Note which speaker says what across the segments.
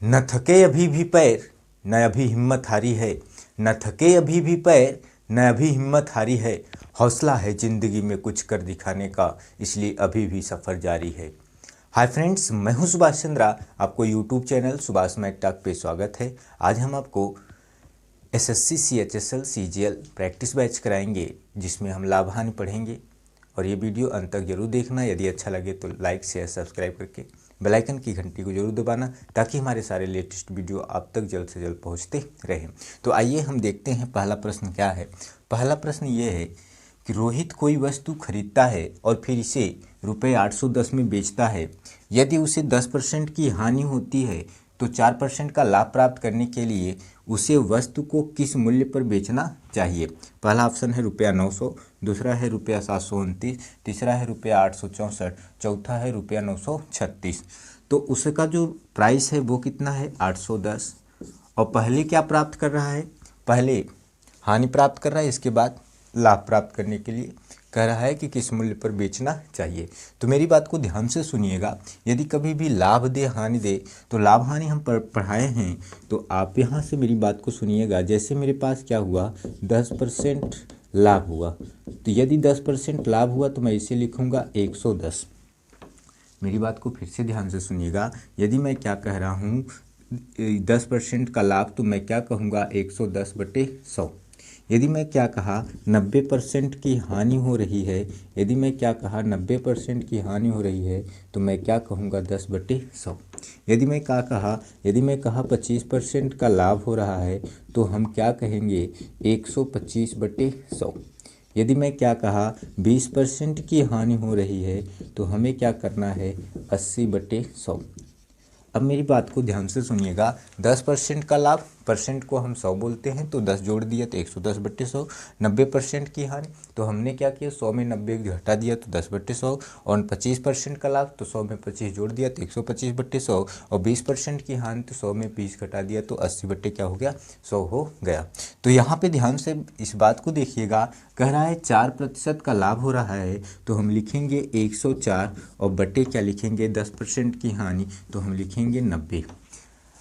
Speaker 1: न थके अभी भी पैर, न अभी हिम्मत हारी है। न थके अभी भी पैर, न अभी हिम्मत हारी है। हौसला है ज़िंदगी में कुछ कर दिखाने का, इसलिए अभी भी सफ़र जारी है। हाय फ्रेंड्स, मैं हूं सुभाष चंद्रा। आपको YouTube channel Subhash Mac talk पे स्वागत है। आज हम आपको SSC CHSL CGL practice batch कराएंगे, जिसमें हम लाभ हानि पढ़ेंगे। और ये वीडियो अंत तक जरूर देखना। यदि अच्छा लगे तो लाइक शेयर सब्सक्राइब करके बेल आइकन की घंटी को जरूर दबाना, ताकि हमारे सारे लेटेस्ट वीडियो आप तक जल्द से जल्द पहुंचते रहें। तो आइए हम देखते हैं पहला प्रश्न क्या है। पहला प्रश्न ये है कि रोहित कोई वस्तु खरीदता है और फिर इसे रुपये 810 में बेचता है। यदि उसे 10% की हानि होती है तो 4% का लाभ प्राप्त करने के लिए उसे वस्तु को किस मूल्य पर बेचना चाहिए। पहला ऑप्शन है रुपया 900, दूसरा है रुपया 729, तीसरा है रुपया 864, चौथा है रुपया 936। तो उसका जो प्राइस है वो कितना है 810। और पहले क्या प्राप्त कर रहा है, पहले हानि प्राप्त कर रहा है, इसके बाद लाभ प्राप्त करने के लिए कह रहा है कि किस मूल्य पर बेचना चाहिए। तो मेरी बात को ध्यान से सुनिएगा। यदि कभी भी लाभ दे हानि दे तो लाभ हानि हम पढ़ाए हैं, तो आप यहाँ से मेरी बात को सुनिएगा। जैसे मेरे पास क्या हुआ, 10% लाभ हुआ, तो यदि 10% लाभ हुआ तो मैं इसे लिखूँगा 110। मेरी बात को फिर से ध्यान से सुनिएगा। यदि मैं क्या कह रहा हूँ 10% का लाभ, तो मैं क्या कहूँगा 110/100। यदि मैं क्या कहा 90% की हानि हो रही है, यदि मैं क्या कहा 90% की हानि हो रही है, तो मैं क्या कहूँगा 10/100। यदि मैं क्या कहा, यदि मैं कहा 25% का लाभ हो रहा है, तो हम क्या कहेंगे 125/100। यदि मैं क्या कहा 20% की हानि हो रही है, तो हमें क्या करना है 80/100। अब मेरी बात को ध्यान से सुनिएगा। 10% का लाभ, परसेंट को हम 100 बोलते हैं, तो 10 जोड़ दिया तो 110/100। 90% की हानि, तो हमने क्या किया 100 में 90 घटा दिया तो 10/100। और 25% का लाभ, तो 100 में 25 जोड़ दिया तो 125/100। और 20% की हानि, तो 100 में 20 घटा दिया तो 80 क्या हो गया 100 हो गया। तो यहाँ पे ध्यान से इस बात को देखिएगा। कह रहा है 4% का लाभ हो रहा है, तो हम लिखेंगे 104, और बटे क्या लिखेंगे 10% की हानि, तो हम लिखेंगे 90।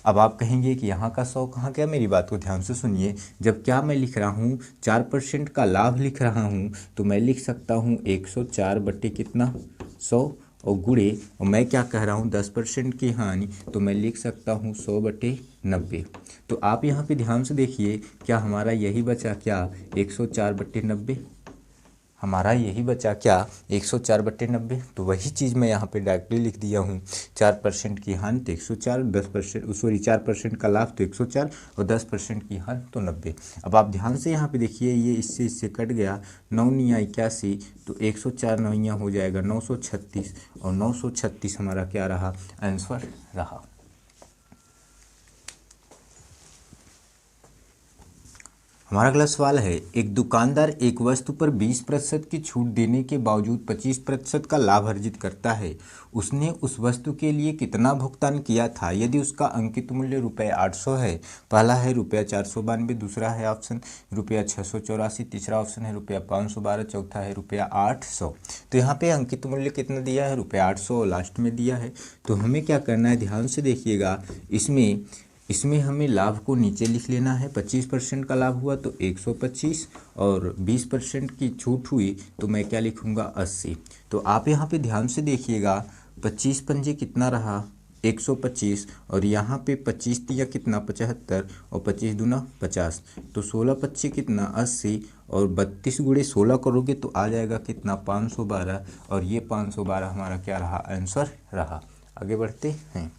Speaker 1: अब आप कहेंगे कि यहाँ का 100 कहाँ गया। मेरी बात को ध्यान से सुनिए। जब क्या मैं लिख रहा हूँ 4% का लाभ लिख रहा हूँ, तो मैं लिख सकता हूँ 104 बटे कितना 100, और गुणे, और मैं क्या कह रहा हूँ 10% की हानि, तो मैं लिख सकता हूँ 100/90। तो आप यहाँ पे ध्यान से देखिए, क्या हमारा यही बचा क्या 104/90। हमारा यही बचा क्या 104/90। तो वही चीज़ मैं यहाँ पे डायरेक्टली लिख दिया हूँ। 4% की हानि तो 104, 10% सॉरी 4% का लाभ तो 104, और 10% की हानि तो 90। अब आप ध्यान से यहाँ पे देखिए, ये इससे कट गया 9 निया 81, तो 104 नौइया हो जाएगा 936, और 936 हमारा क्या रहा आंसर रहा। हमारा अगला सवाल है, एक दुकानदार एक वस्तु पर 20% की छूट देने के बावजूद 25% का लाभ अर्जित करता है। उसने उस वस्तु के लिए कितना भुगतान किया था यदि उसका अंकित मूल्य रुपये 800 है। पहला है रुपया 492, दूसरा है ऑप्शन रुपया 684, तीसरा ऑप्शन है रुपया 512, चौथा है रुपया 800। तो यहाँ पे अंकित मूल्य कितना दिया है रुपया 800, और लास्ट में दिया है। तो हमें क्या करना है, ध्यान से देखिएगा। इसमें हमें लाभ को नीचे लिख लेना है। 25% का लाभ हुआ तो 125, और 20% की छूट हुई तो मैं क्या लिखूंगा 80। तो आप यहाँ पे ध्यान से देखिएगा, 25 पंजे कितना रहा 125, और यहाँ पे 25 दिया कितना 75, और 25 दूना 50, तो 16 कितना 80, और 32 गुणे 16 करोगे तो आ जाएगा कितना 512, और ये 512 हमारा क्या रहा आंसर रहा। आगे बढ़ते हैं।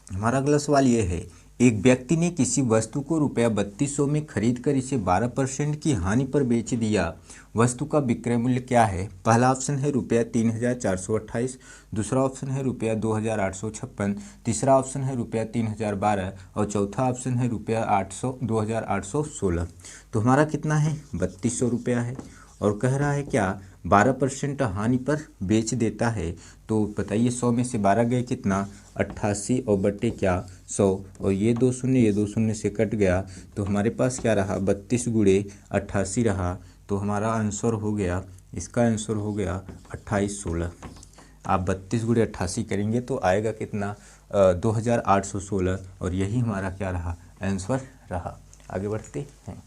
Speaker 1: हमारा अगला सवाल ये है, एक व्यक्ति ने किसी वस्तु को रुपया 3200 में खरीद कर इसे 12% की हानि पर बेच दिया। वस्तु का विक्रय मूल्य क्या है। पहला ऑप्शन है रुपया 3428, दूसरा ऑप्शन है रुपया 2856, तीसरा ऑप्शन है रुपया 3012, और चौथा ऑप्शन है रुपया 2816। तो हमारा कितना है 3200 रुपया है, और कह रहा है क्या 12% हानि पर बेच देता है। तो बताइए 100 में से 12 गए कितना 88, और बटे क्या 100, और ये 2 शून्य से कट गया, तो हमारे पास क्या रहा 32 गुणे 88 रहा। तो हमारा आंसर हो गया, इसका आंसर हो गया 2816। आप 32 गुणे 88 करेंगे तो आएगा कितना 2816 और यही हमारा क्या रहा आंसर रहा। आगे बढ़ते हैं।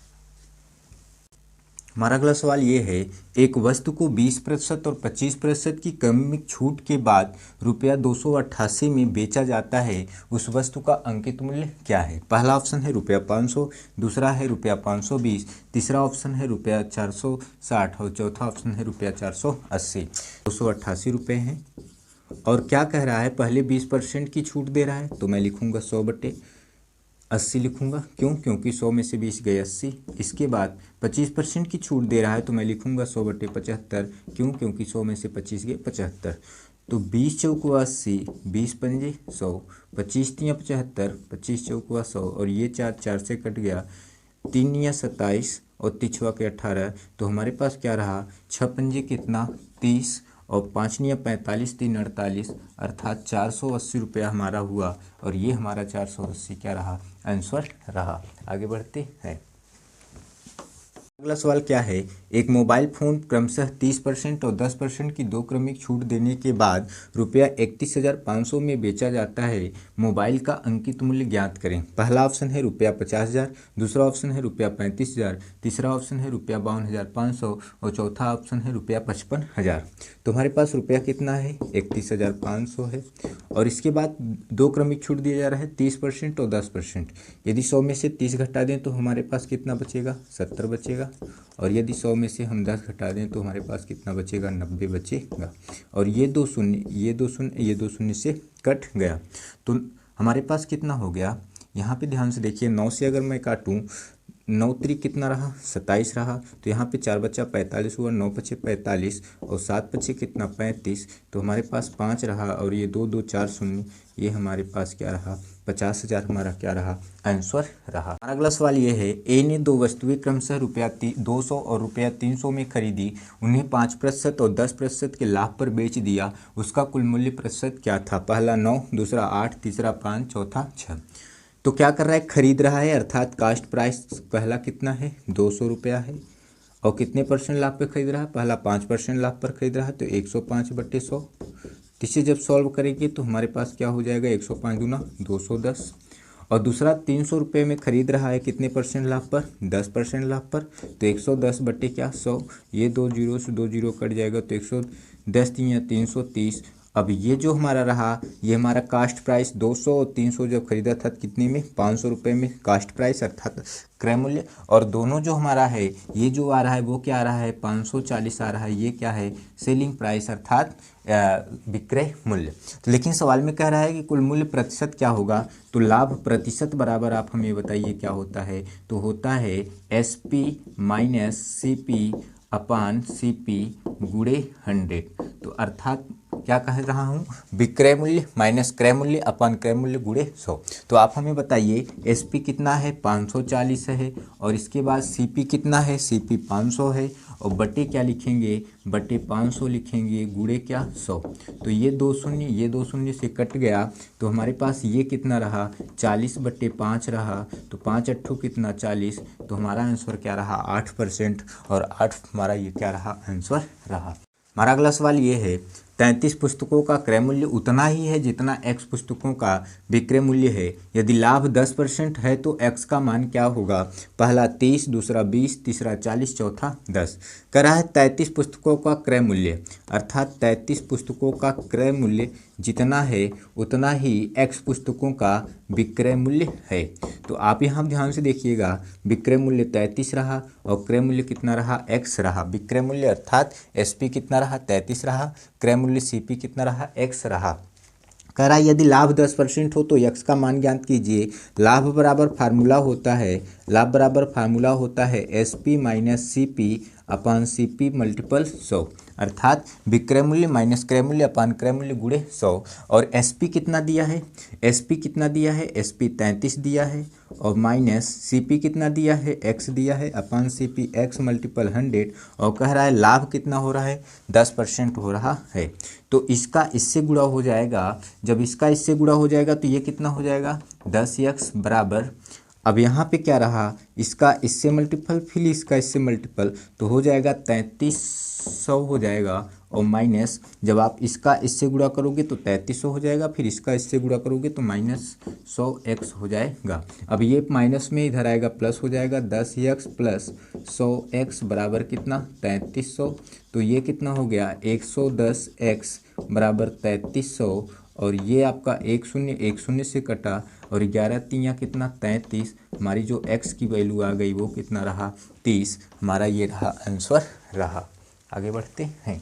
Speaker 1: हमारा अगला सवाल ये है, एक वस्तु को 20% और 25% की क्रमिक छूट के बाद रुपया 288 में बेचा जाता है, उस वस्तु का अंकित मूल्य क्या है। पहला ऑप्शन है रुपया 500, दूसरा है रुपया 520, तीसरा ऑप्शन है रुपया 460 और चौथा ऑप्शन है रुपया 480। 288 रुपये हैं और क्या कह रहा है, पहले 20% की छूट दे रहा है तो मैं लिखूँगा 100/80 लिखूंगा। क्यों? क्योंकि 100 में से 20 गए 80। इसके बाद 25% की छूट दे रहा है तो मैं लिखूंगा 100/75। क्यों? क्योंकि 100 में से 25 गए 75। तो 20 चौकुआ 80, 20 पंजे 100, 25 तियाँ 75, 25 चौकुआ 100 और ये 4 से कट गया, 3 निया 27 और तिछवा के 18। तो हमारे पास क्या रहा, 6 पंजे कितना 30 और 5 निया 45, 3 48 अर्थात 480 रुपया हमारा हुआ और ये हमारा 480 क्या रहा आंसर रहा। आगे बढ़ते हैं। अगला सवाल क्या है, एक मोबाइल फ़ोन क्रमशः 30% और 10% की दो क्रमिक छूट देने के बाद रुपया 31,500 में बेचा जाता है, मोबाइल का अंकित मूल्य ज्ञात करें। पहला ऑप्शन है रुपया 50,000, दूसरा ऑप्शन है रुपया 35,000, तीसरा ऑप्शन है रुपया 52,500 और चौथा ऑप्शन है रुपया 55,000। तो हमारे पास रुपया कितना है 31,500 है और इसके बाद दो क्रमिक छूट दिया जा रहा है 30% और 10%। यदि 100 में से 30 घटा दें तो हमारे पास कितना बचेगा 70 बचेगा और यदि 100 में से हम 10 घटा दें तो हमारे पास कितना बचेगा 90 बचेगा और ये दो शून्य से कट गया तो हमारे पास कितना हो गया। यहाँ पे ध्यान से देखिए, 9 से अगर मैं काटूँ 9 त्रिक कितना रहा 27 रहा, तो यहाँ पे 4 बचा 45 हुआ, 9 बचे 45 और 7 बचे कितना 35। तो हमारे पास 5 रहा और ये 2 2 4 शून्य, ये हमारे पास क्या रहा 50,000 हमारा क्या रहा आंसर रहा। हमारा अगला सवाल ये है, ए ने दो वस्तुएं क्रमशः रुपया 200 और रुपया 300 में खरीदी, उन्हें 5% और 10% के लाभ पर बेच दिया, उसका कुल मूल्य प्रतिशत क्या था। पहला 9, दूसरा 8, तीसरा 5, चौथा 6। तो क्या कर रहा है, खरीद रहा है अर्थात कास्ट प्राइस पहला कितना है 200 रुपया है और कितने % लाभ पे खरीद रहा है, पहला 5% लाभ पर खरीद रहा है तो 105/100। इसे जब सॉल्व करेंगे तो हमारे पास क्या हो जाएगा 105 गुना 210 और दूसरा 300 रुपये में खरीद रहा है कितने % लाभ पर 10% लाभ पर तो 110/100। ये 2 जीरो से 2 जीरो कट जाएगा तो 110 या 330। अब ये जो हमारा रहा ये हमारा कास्ट प्राइस 200 और 300 जब खरीदा था कितने में 500 रुपये में कास्ट प्राइस अर्थात क्रय मूल्य, और दोनों जो हमारा है ये जो आ रहा है वो क्या आ रहा है 540 आ रहा है, ये क्या है सेलिंग प्राइस अर्थात विक्रय मूल्य। तो लेकिन सवाल में कह रहा है कि कुल मूल्य प्रतिशत क्या होगा, तो लाभ प्रतिशत बराबर आप हमें बताइए क्या होता है, तो होता है SP माइनस CP अपान CP गुणे 100। तो अर्थात क्या कह रहा हूँ विक्रय मूल्य माइनस क्रय मूल्य अपान क्रय मूल्य गुणे 100। तो आप हमें बताइए SP कितना है 540 है और इसके बाद CP कितना है CP 500 है और बटे क्या लिखेंगे बटे 500 लिखेंगे गुणे क्या 100। तो ये 2 शून्य से कट गया तो हमारे पास ये कितना रहा 40/5 रहा, तो 5 अट्ठू कितना 40। तो हमारा आंसर क्या रहा 8% और 8 हमारा ये क्या रहा आंसर रहा। हमारा अगला सवाल ये है, 33 पुस्तकों का क्रय मूल्य उतना ही है जितना X पुस्तकों का विक्रय मूल्य है, यदि लाभ 10% है तो X का मान क्या होगा। पहला 30, दूसरा 20, तीसरा 40, चौथा 10। कह रहा है 33 पुस्तकों का क्रय मूल्य अर्थात 33 पुस्तकों का क्रय मूल्य जितना है उतना ही X पुस्तकों का विक्रय मूल्य है। तो आप यहाँ ध्यान से देखिएगा विक्रय मूल्य 33 रहा और क्रय मूल्य कितना रहा X रहा। विक्रय मूल्य अर्थात SP कितना रहा 33 रहा, क्रय मूल्य CP कितना रहा X रहा। कह रहा है यदि लाभ 10% हो तो X का मान ज्ञात कीजिए। लाभ बराबर फार्मूला होता है SP माइनस CP अपान CP मल्टीपल 100 अर्थात विक्रय मूल्य माइनस क्रय मूल्य अपान क्रय मूल्य गुणे 100। और SP कितना दिया है SP 33 दिया है और माइनस CP कितना दिया है X दिया है अपान CP X मल्टीपल 100 और कह रहा है लाभ कितना हो रहा है 10% हो रहा है। तो इसका इससे गुणा हो जाएगा, जब इसका इससे गुणा हो जाएगा तो ये कितना हो जाएगा 10X बराबर, अब यहाँ पे क्या रहा इसका इससे मल्टीपल फिर इसका इससे मल्टीपल तो हो जाएगा 33 100 हो जाएगा और माइनस जब आप इसका इससे गुणा करोगे तो 3300 हो जाएगा, फिर इसका इससे गुणा करोगे तो -100x हो जाएगा। अब ये माइनस में इधर आएगा प्लस हो जाएगा 10x प्लस 100x बराबर कितना 3300। तो ये कितना हो गया 110x बराबर 3300 और ये आपका एक शून्य से कटा और 11 तियाँ कितना 33। हमारी जो x की वैल्यू आ गई वो कितना रहा 30। हमारा ये रहा आंसर रहा। आगे बढ़ते हैं।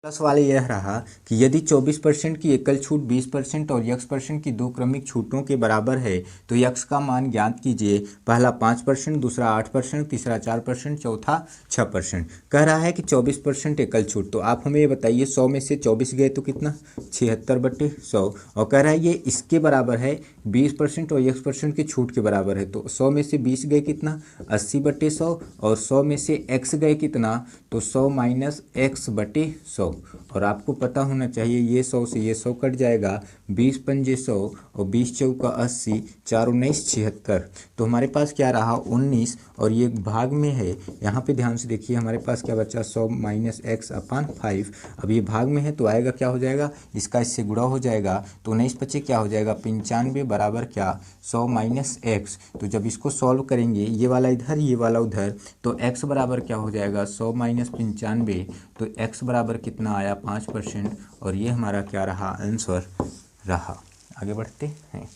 Speaker 1: प्लस वाले यह रहा कि यदि 24% की एकल छूट 20% और x% की दो क्रमिक छूटों के बराबर है तो x का मान ज्ञात कीजिए। पहला 5%, दूसरा 8%, तीसरा 4%, चौथा 6%। कह रहा है कि 24% एकल छूट। तो आप हमें ये बताइए 100 में से 24 गए तो कितना 76/100 और कह रहा है ये इसके बराबर है 20% और x% की छूट के बराबर है। तो 100 में से 20 गए कितना 80/100 और 100 में से x गए कितना तो 100 माइनस x/100। और आपको पता होना चाहिए ये 100 से ये 100 कट जाएगा 20 पंजे 100 और 20 चौका 80, 4 19 76। तो हमारे पास क्या रहा 19 और ये भाग में है। यहाँ पे ध्यान से देखिए हमारे पास क्या बचा 100 माइनस x/5। अब ये भाग में है तो आएगा क्या हो जाएगा इसका इससे गुणा हो जाएगा तो 19 पचे क्या हो जाएगा 95 बराबर क्या 100 माइनस x। तो जब इसको सॉल्व करेंगे ये वाला इधर ये वाला उधर तो x बराबर क्या हो जाएगा 100 माइनस 95 तो x बराबर कितना आया 5% और ये हमारा क्या रहा आंसर रहा। आगे बढ़ते हैं।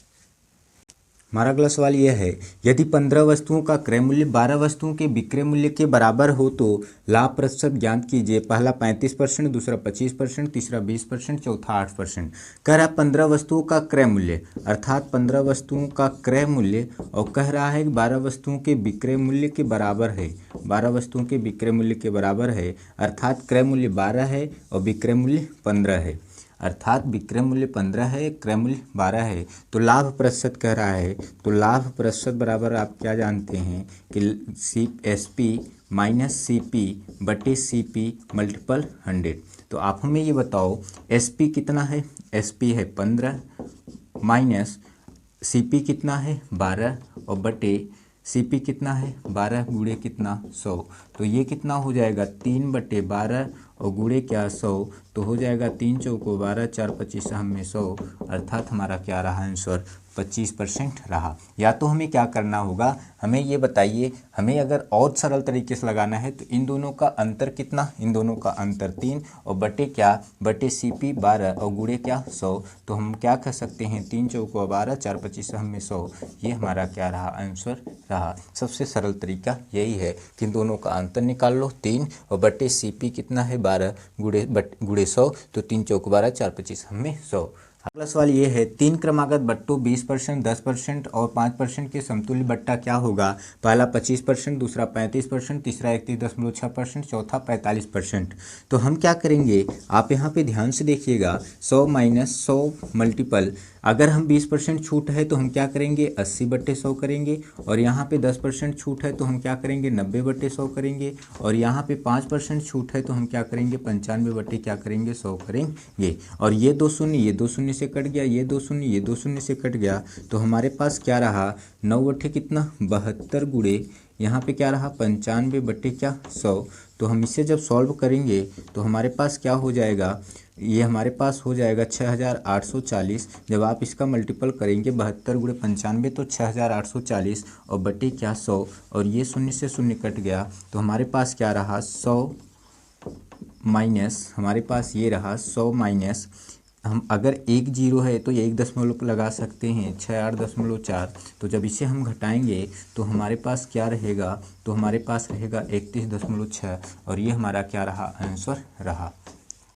Speaker 1: हमारा अगला सवाल यह है यदि 15 वस्तुओं का क्रय मूल्य 12 वस्तुओं के विक्रय मूल्य के बराबर हो तो लाभ प्रतिशत ज्ञात कीजिए। पहला 35%, दूसरा 25%, तीसरा 20%, चौथा 8%। कह रहा है 15 वस्तुओं का क्रय मूल्य अर्थात 15 वस्तुओं का क्रय मूल्य और कह रहा है कि 12 वस्तुओं के विक्रय मूल्य के बराबर है। 12 वस्तुओं के विक्रय मूल्य के बराबर है अर्थात क्रय मूल्य 12 है और विक्रय मूल्य 15 है। अर्थात विक्रय मूल्य 15 है क्रय मूल्य 12 है। तो लाभ प्रतिशत कह रहा है तो लाभ प्रतिशत बराबर आप क्या जानते हैं कि SP माइनस CP बटे CP मल्टीपल 100। तो आप हमें ये बताओ SP कितना है SP है 15 माइनस CP कितना है 12 और बटे CP कितना है 12 गुणे कितना 100। तो ये कितना हो जाएगा 3/12 और गुणे क्या 100 तो हो जाएगा 3 चौको 12 4 25 में 100 अर्थात हमारा क्या रहा आंसर 25% रहा। या तो हमें क्या करना होगा हमें ये बताइए हमें अगर और सरल तरीके से लगाना है तो इन दोनों का अंतर कितना इन दोनों का अंतर 3 और बटे क्या बटे CP 12 और गुणे क्या 100। तो हम क्या कह सकते हैं 3 चौको 12 4 25 में 100 ये हमारा क्या रहा आंसर रहा। सबसे सरल तरीका यही है कि इन दोनों का अंतर निकाल लो 3 और बटे CP कितना है 12 गुणे 100 तो 3 चौको 12 4 25 में 100। अगला सवाल ये है 3 क्रमागत बट्टों 20%, 10% और 5% के समतुल्य बट्टा क्या होगा। पहला 25%, दूसरा 35%, तीसरा 31.6%, चौथा 45%। तो हम क्या करेंगे आप यहाँ पे ध्यान से देखिएगा 100 माइनस 100 मल्टीपल अगर हम 20% छूट है तो हम क्या करेंगे 80/100 करेंगे और यहाँ पे 10% छूट है तो हम क्या करेंगे 90/100 करेंगे और यहाँ पे 5% छूट है तो हम क्या करेंगे 95 क्या करेंगे 100 करेंगे। और ये 2 शून्य से कट गया ये 2 शून्य से कट गया तो हमारे पास क्या रहा 9 कितना 72 गुणे यहाँ पे क्या रहा 95 क्या 100। तो हम इसे जब सॉल्व करेंगे तो हमारे पास क्या हो जाएगा ये हमारे पास हो जाएगा 6840। जब आप इसका मल्टीपल करेंगे 72 गुणे 95 तो 6840 और बटे क्या 100 और ये शून्य से शून्य कट गया तो हमारे पास क्या रहा 100 माइनस हमारे पास ये रहा 100 माइनस हम अगर 1 0 है तो 1 दशमलव लगा सकते हैं 68.4। तो जब इसे हम घटाएंगे तो हमारे पास क्या रहेगा तो हमारे पास रहेगा 31.6 और ये हमारा क्या रहा आंसर रहा।